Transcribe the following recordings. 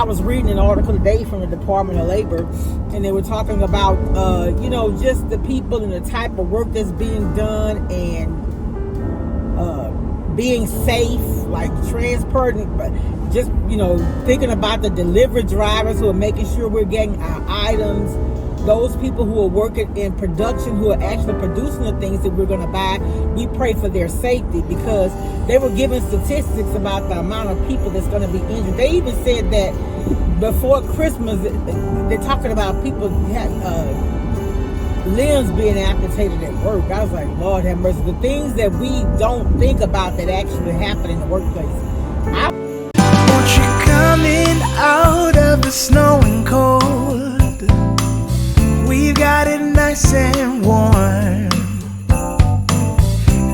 I was reading an article today from the Department of Labor, and they were talking about, just the people and the type of work that's being done, and being safe, like transporting, but just, thinking about the delivery drivers who are making sure we're getting our items, those people who are working in production, who are actually producing the things that we're going to buy. We pray for their safety, because they were giving statistics about the amount of people that's going to be injured. They even said that before Christmas, they're talking about people limbs being amputated at work. I was like, Lord have mercy. The things that we don't think about that actually happen in the workplace. Won't you coming out of the snow and cold? We've got it nice and warm.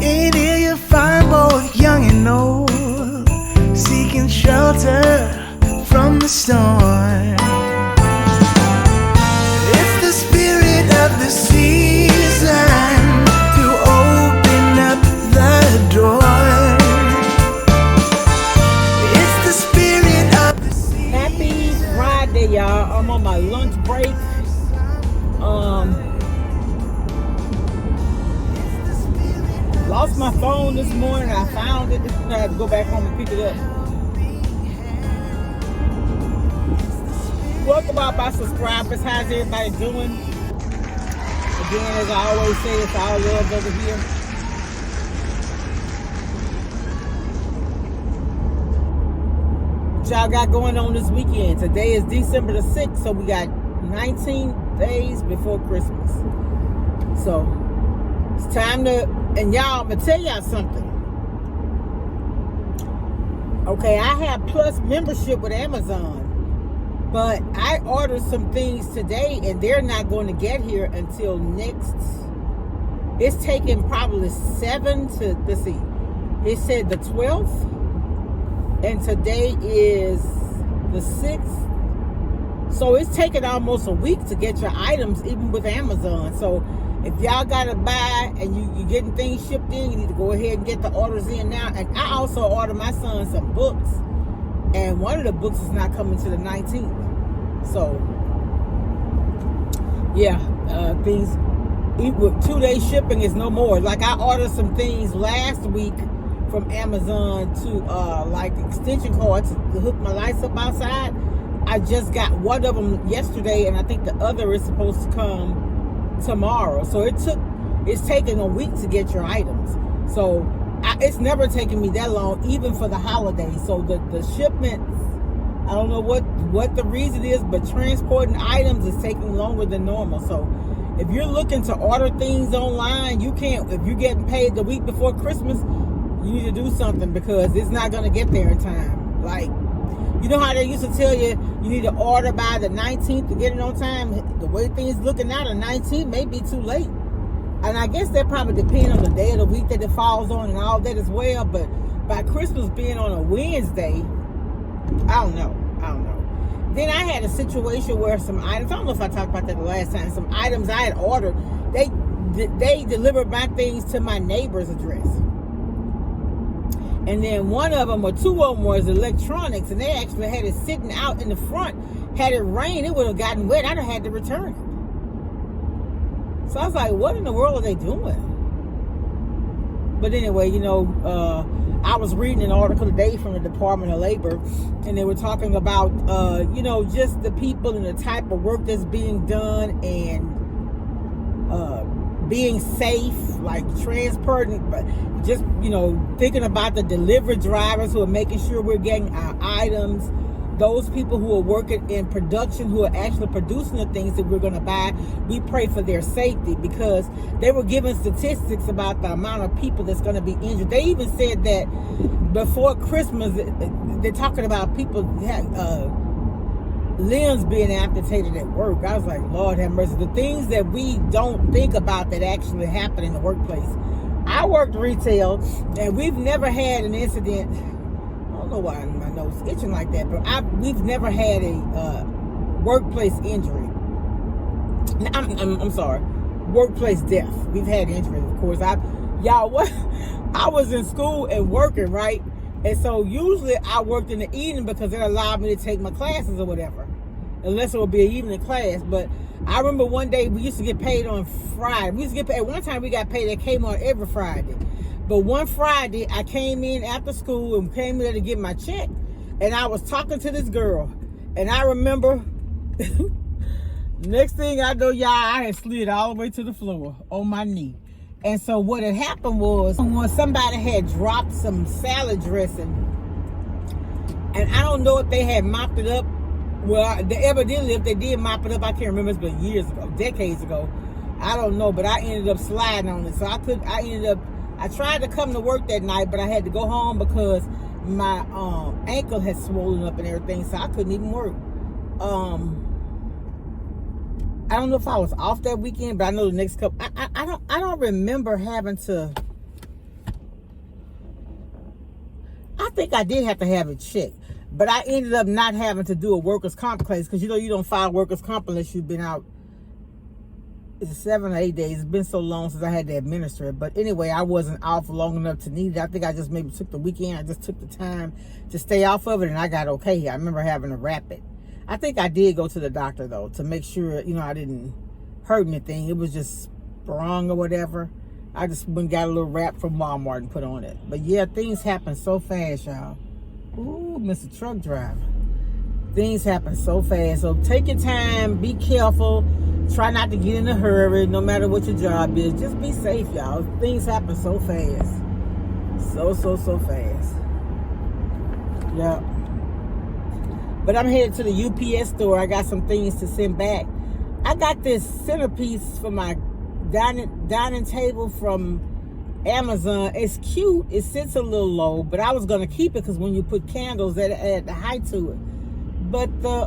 In here you find both young and old, seeking shelter from the storm. It's the spirit of the season to open up the door. It's the spirit of the season. Happy Friday, y'all. I'm on my lunch break. Lost my phone this morning. I found it. I had to go back home and pick it up. Welcome out, my subscribers. How's everybody doing? Again, as I always say, it's all love over here. What y'all got going on this weekend? Today is December the 6th, so we got 19 days before Christmas. So it's time to, and y'all, I'm gonna tell y'all something. Okay, I have Plus membership with Amazon, but I ordered some things today, and they're not going to get here until next. It's taking probably 7 to, let's see, it said the 12th, and today is the 6th. So it's taking almost a week to get your items, even with Amazon. So if y'all gotta buy and you're getting things shipped in, you need to go ahead and get the orders in now. And I also ordered my son some books, and one of the books is not coming to the 19th. So yeah, things with 2-day shipping is no more. Like, I ordered some things last week from Amazon to like extension cords to hook my lights up outside. I just got one of them yesterday, and I think the other is supposed to come tomorrow. So it's taking a week to get your items. So it's never taken me that long, even for the holidays. So the shipments, I don't know what the reason is, but transporting items is taking longer than normal. So if you're looking to order things online, you can't. If you're getting paid the week before Christmas, you need to do something, because it's not going to get there in time. Like, you know how they used to tell you need to order by the 19th to get it on time? The way things looking now, the 19th may be too late. And I guess that probably depends on the day of the week that it falls on and all that as well. But by Christmas being on a Wednesday, I don't know. Then I had a situation where some items, I don't know if I talked about that the last time, some items I had ordered, they delivered my things to my neighbor's address. And then one of them, or two of them, was electronics, and they actually had it sitting out in the front. Had it rained, it would have gotten wet. I'd have had to return it. So I was like, what in the world are they doing? But anyway, I was reading an article today from the Department of Labor, and they were talking about, just the people and the type of work that's being done, and being safe, like transporting, just, thinking about the delivery drivers who are making sure we're getting our items, those people who are working in production, who are actually producing the things that we're going to buy. We pray for their safety, because they were giving statistics about the amount of people that's going to be injured. They even said that before Christmas, they're talking about people limbs being amputated at work. I was like, Lord have mercy. The things that we don't think about that actually happen in the workplace. I worked retail, and we've never had an incident. I don't know why my nose is itching like that, but we've never had a workplace injury. I'm sorry, workplace death. We've had injuries, of course. I was in school and working, right? And so usually I worked in the evening because it allowed me to take my classes or whatever. Unless it would be an evening class. But I remember one day we used to get paid on Friday. We used to get paid. One time we got paid at Kmart every Friday. But one Friday I came in after school and came there to get my check. And I was talking to this girl. And I remember, next thing I know, y'all, I had slid all the way to the floor on my knee. And so what had happened was when somebody had dropped some salad dressing, and I don't know if they had mopped it up. Well, evidently, if they did mop it up, I can't remember. It's been years ago, decades ago. I don't know, but I ended up sliding on it. So I tried to come to work that night, but I had to go home because my ankle had swollen up and everything, so I couldn't even work. I don't know if I was off that weekend, but I know the next couple. I don't remember having to. I think I did have to have it checked, but I ended up not having to do a workers' comp case because you don't file workers' comp unless you've been out. It's 7 or 8 days. It's been so long since I had to administer it. But anyway, I wasn't off long enough to need it. I think I just maybe took the weekend. I just took the time to stay off of it, and I got okay. I remember having to wrap it. I think I did go to the doctor, though, to make sure, I didn't hurt anything. It was just sprung or whatever. I just went and got a little wrap from Walmart and put on it. But, yeah, things happen so fast, y'all. Ooh, Mr. Truck Driver. Things happen so fast. So take your time. Be careful. Try not to get in a hurry, no matter what your job is. Just be safe, y'all. Things happen so fast. So fast. Yeah. But I'm headed to the UPS store. I got some things to send back. I got this centerpiece for my dining table from Amazon. It's cute. It sits a little low, but I was going to keep it because when you put candles, that add the height to it. But the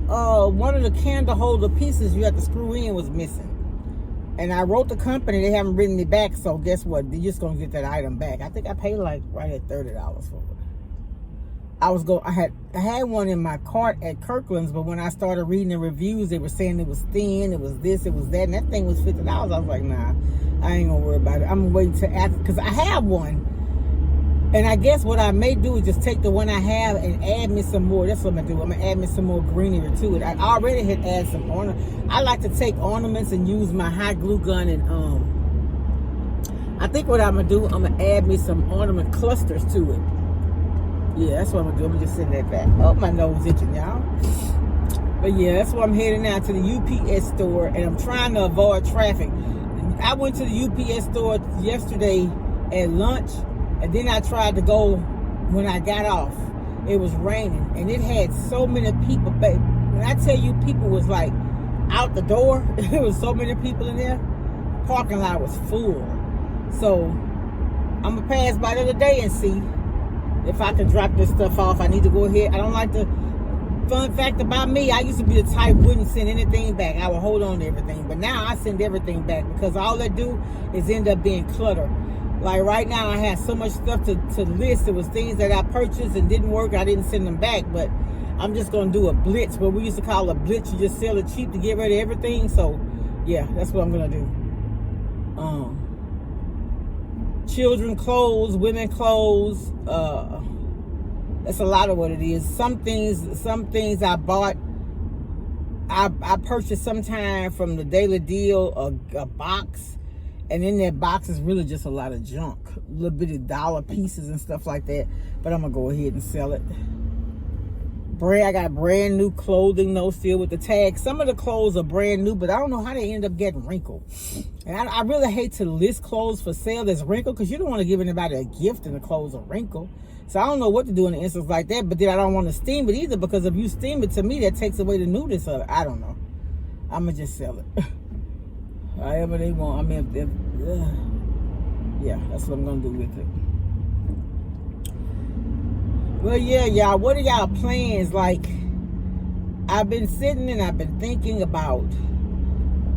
one of the candle holder pieces you have to screw in was missing. And I wrote the company. They haven't written me back, so guess what? They're just going to get that item back. I think I paid right at $30 for it. I had one in my cart at Kirkland's, but when I started reading the reviews, they were saying it was thin, it was this, it was that, and that thing was $50. I was like, nah, I ain't gonna worry about it. I'm gonna wait to ask, because I have one, and I guess what I may do is just take the one I have and add me some more. That's what I'm gonna do. I'm gonna add me some more greenery to it. I already had added some ornaments. I like to take ornaments and use my hot glue gun, and I think what I'm gonna do, I'm gonna add me some ornament clusters to it. Yeah, that's what I'm gonna do. I'm gonna just send that back. Oh, my nose itching, y'all. But yeah, that's why I'm heading now to the UPS store, and I'm trying to avoid traffic. I went to the UPS store yesterday at lunch, and then I tried to go when I got off. It was raining, and it had so many people. But when I tell you, people was like out the door. There was so many people in there. The parking lot was full. So I'm gonna pass by the other day and see if I can drop this stuff off. I need to go ahead. I don't like to. Fun fact about me, I used to be the type wouldn't send anything back. I would hold on to everything. But now I send everything back because all they do is end up being clutter. Like right now I have so much stuff to list. It was things that I purchased and didn't work. I didn't send them back. But I'm just going to do a blitz. What we used to call a blitz. You just sell it cheap to get rid of everything. So yeah, that's what I'm going to do. Children clothes, women clothes, that's a lot of what it is. Some things I bought, I purchased sometime from the Daily Deal, a box, and in that box is really just a lot of junk, little bitty dollar pieces and stuff like that, but I'm gonna go ahead and sell it. I got brand new clothing, though, still with the tag. Some of the clothes are brand new, but I don't know how they end up getting wrinkled. And I really hate to list clothes for sale that's wrinkled because you don't want to give anybody a gift and the clothes are wrinkled. So I don't know what to do in an instance like that, but then I don't want to steam it either because if you steam it, to me, that takes away the newness of it. I don't know. I'm going to just sell it. However they want. I mean, yeah, that's what I'm going to do with it. Well, yeah, y'all, what are y'all plans? Like, I've been sitting and I've been thinking about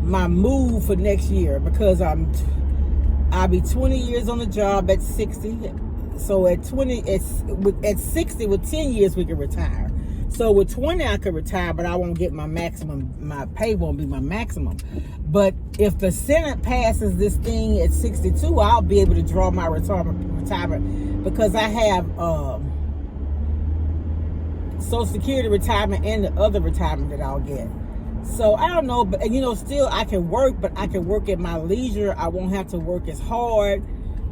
my move for next year because I'll be 20 years on the job at 60. So at 60, with 10 years, we can retire. So with 20, I could retire, but I won't get my maximum. My pay won't be my maximum. But if the Senate passes this thing at 62, I'll be able to draw my retirement because I have Social Security retirement and the other retirement that I'll get. So I don't know, but still I can work, but I can work at my leisure. I won't have to work as hard.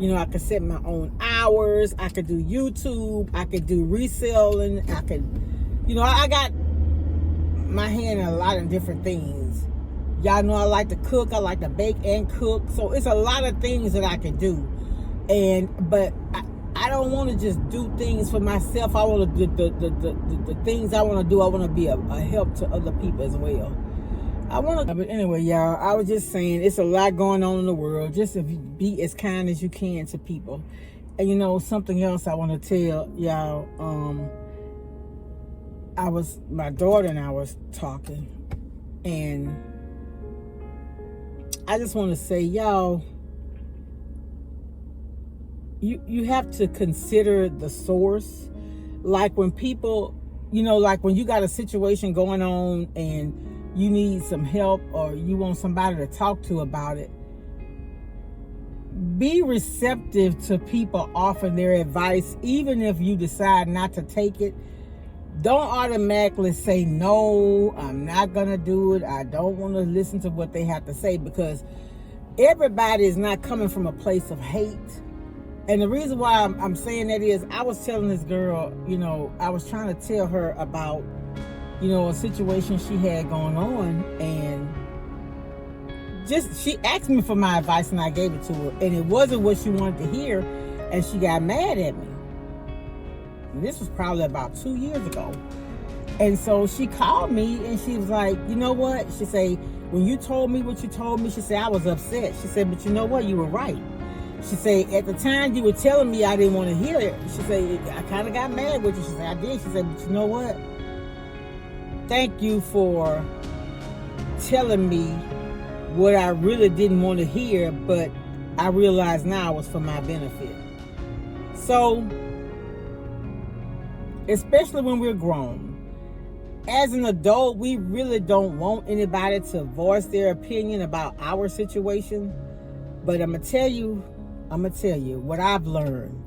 I could set my own hours. I could do YouTube. I could do reselling. I could, I got my hand in a lot of different things. Y'all know I like to cook. I like to bake and cook. So it's a lot of things that I can do. But I don't want to just do things for myself. I want to do the things I want to do. I want to be a help to other people as well. But anyway, y'all, I was just saying it's a lot going on in the world. Just be as kind as you can to people. And something else I want to tell y'all. My daughter and I was talking, and I just want to say, y'all, you have to consider the source. Like when people, like when you got a situation going on and you need some help or you want somebody to talk to about it, be receptive to people offering their advice, even if you decide not to take it. Don't automatically say, no, I'm not going to do it. I don't want to listen to what they have to say, because everybody is not coming from a place of hate. And the reason why I'm saying that is I was telling this girl, I was trying to tell her about, a situation she had going on, and she asked me for my advice and I gave it to her, and it wasn't what she wanted to hear, and she got mad at me. And this was probably about 2 years ago. And so she called me and she was like, you know what? She said, when you told me what you told me, she said, I was upset. She said, but you know what? You were right. She said, at the time you were telling me I didn't want to hear it. She said, I kind of got mad with you. She said, I did. She said, but you know what? Thank you for telling me what I really didn't want to hear, but I realize now it was for my benefit. So, especially when we're grown, as an adult, we really don't want anybody to voice their opinion about our situation. But I'm going to tell you what I've learned.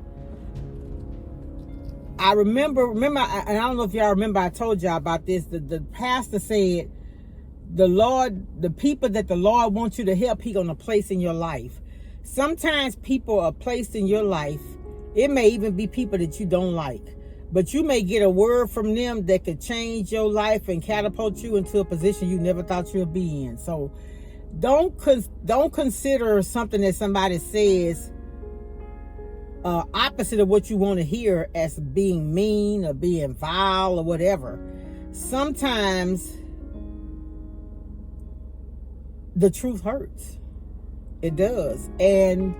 I remember, and I don't know if y'all remember, I told y'all about this. The pastor said, the people that the Lord wants you to help, He's going to place in your life. Sometimes people are placed in your life. It may even be people that you don't like, but you may get a word from them that could change your life and catapult you into a position you never thought you'd be in. So don't consider something that somebody says opposite of what you want to hear as being mean or being vile or whatever. Sometimes the truth hurts. It does. And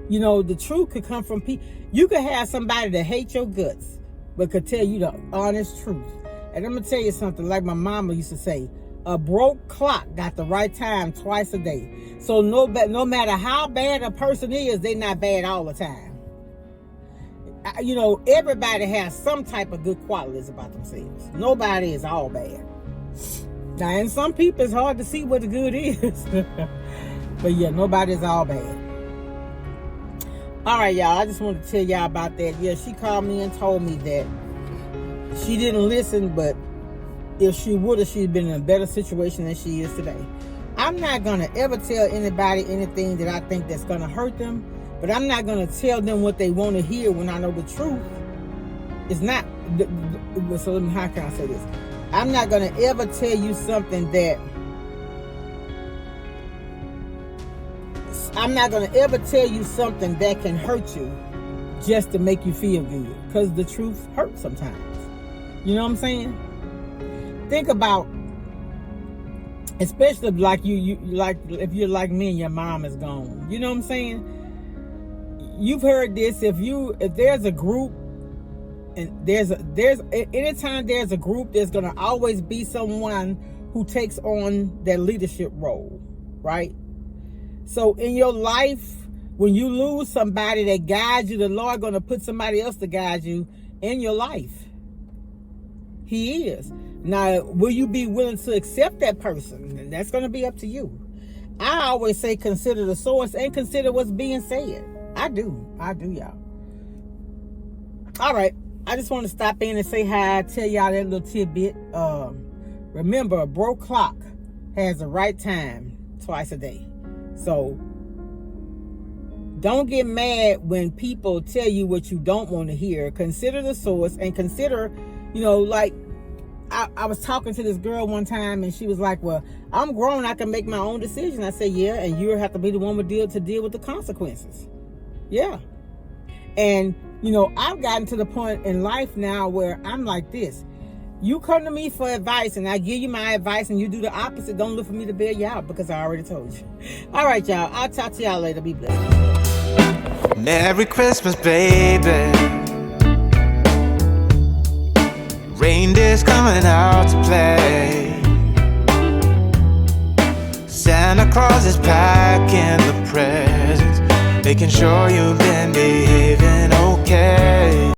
the truth could come from people. You could have somebody that hates your guts but could tell you the honest truth. And I'm gonna tell you something, like my mama used to say, a broke clock got the right time twice a day. So no matter how bad a person is, they're not bad all the time. Everybody has some type of good qualities about themselves. Nobody is all bad. Now, in some people, it's hard to see what the good is. But yeah, nobody's all bad. All right, y'all, I just wanted to tell y'all about that. Yeah, she called me and told me that she didn't listen, but if she would have, she'd been in a better situation than she is today. I'm not going to ever tell anybody anything that I think that's going to hurt them. But I'm not going to tell them what they want to hear when I know the truth is not. So how can I say this? I'm not going to ever tell you something that. I'm not going to ever tell you something that can hurt you just to make you feel good. Because the truth hurts sometimes. You know what I'm saying? Think about, especially like you like if you're like me and your mom is gone. You know what I'm saying? You've heard this. If there's a group, and anytime there's a group, there's gonna always be someone who takes on that leadership role, right? So in your life, when you lose somebody that guides you, the Lord gonna put somebody else to guide you in your life. He is. Now, will you be willing to accept that person? And that's gonna be up to you. I always say consider the source and consider what's being said. I do, y'all. All right. I just want to stop in and say hi, tell y'all that little tidbit. Remember, a broke clock has the right time twice a day. So don't get mad when people tell you what you don't want to hear. Consider the source and consider, like I was talking to this girl one time and she was like, well, I'm grown, I can make my own decision. I said, yeah, and you have to be the one to deal with the consequences. Yeah. And, I've gotten to the point in life now where I'm like this. You come to me for advice and I give you my advice and you do the opposite. Don't look for me to bail you out because I already told you. All right, y'all. I'll talk to y'all later. Be blessed. Merry Christmas, baby. Reindeer's coming out to play. Santa Claus is packing the presents, making sure you've been behaving okay.